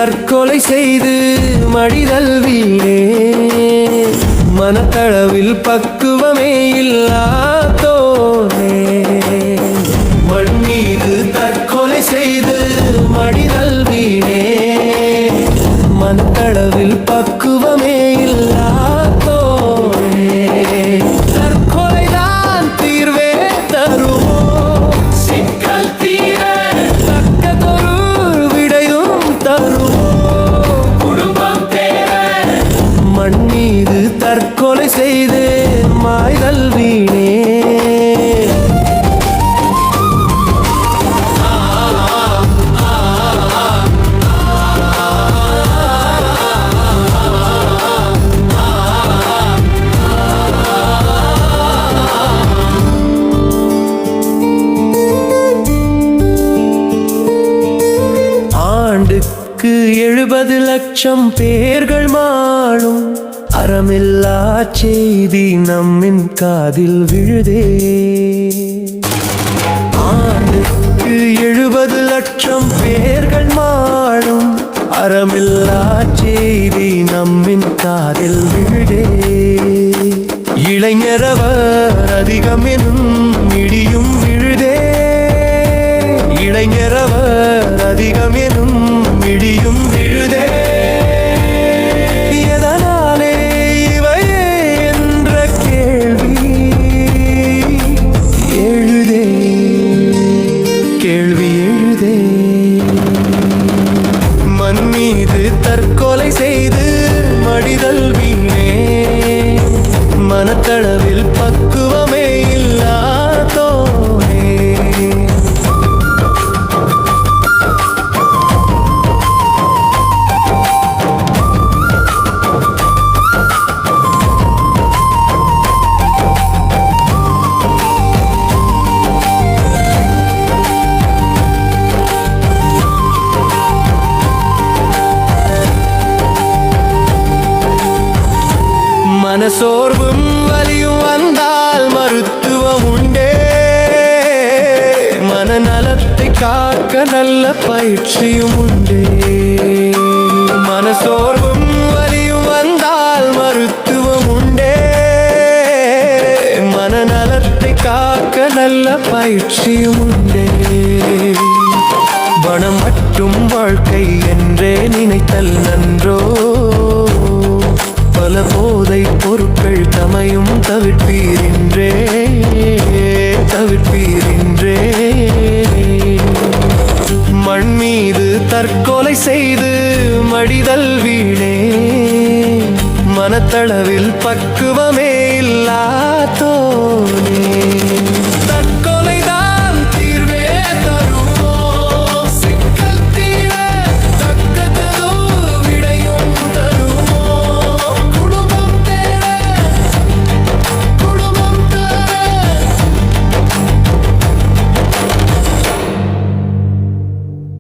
தற்கொலை செய்து மடிதல் வீணே மனத்தளவில் பக்குவமே இல்லாதோனே மண் மீது தற்கொலை செய்து மடிதல் வீணே மனத்தளவில் பக்குவமே இல்லாதோனே தற்கொலைதான் தீர்வே தருமோ சிக்கல் தீர தக்கதொரு விடையும் தருமோ குடும்பம் தேர மண் மீது தற்கொலை செய்து மாய்தல் வீணே ஆண்டுக்கு 70 லட்சம் பேர்கள் மாளும் அறமில்லா செய்தி நம்மின் காதில் விழுதே ஆண்டுக்கு 70 லட்சம் பேர்கள் மாளும் அறமில்லா செய்தி நம்மின் காதில் விழுதே இளைஞரவர் அதிகம் எனும் இடியும் விழுதே இளைஞரவர் அதிகம் எனும் இடியும் விழுதே எதனாலே இவையே என்ற கேள்வி எழுதே கேள்வி எழுதே மண் மீது தற்கொலை செய்து மடிதல் வீணே மனத்தளவில் பக்குவமே இல்லாதோனே மனசோர்வும் வலியும் வந்தால் மருத்துவம் உண்டே மனநலத்தை காக்க நல்ல பயிற்சியும் உண்டே மனசோர்வும் வலியும் வந்தால் மருத்துவம் உண்டே மனநலத்தை காக்க நல்ல பயிற்சியும் உண்டே பணம் மட்டும் வாழ்க்கை என்றே நினைத்தல் நன்றோ பல போதை பொருட்கள் தமையும் தவிர்ப்பீரின்றே மண் மீது தற்கொலை செய்து மடிதல் வீணே மனத்தளவில் பக்குவமே இல்லாதோனே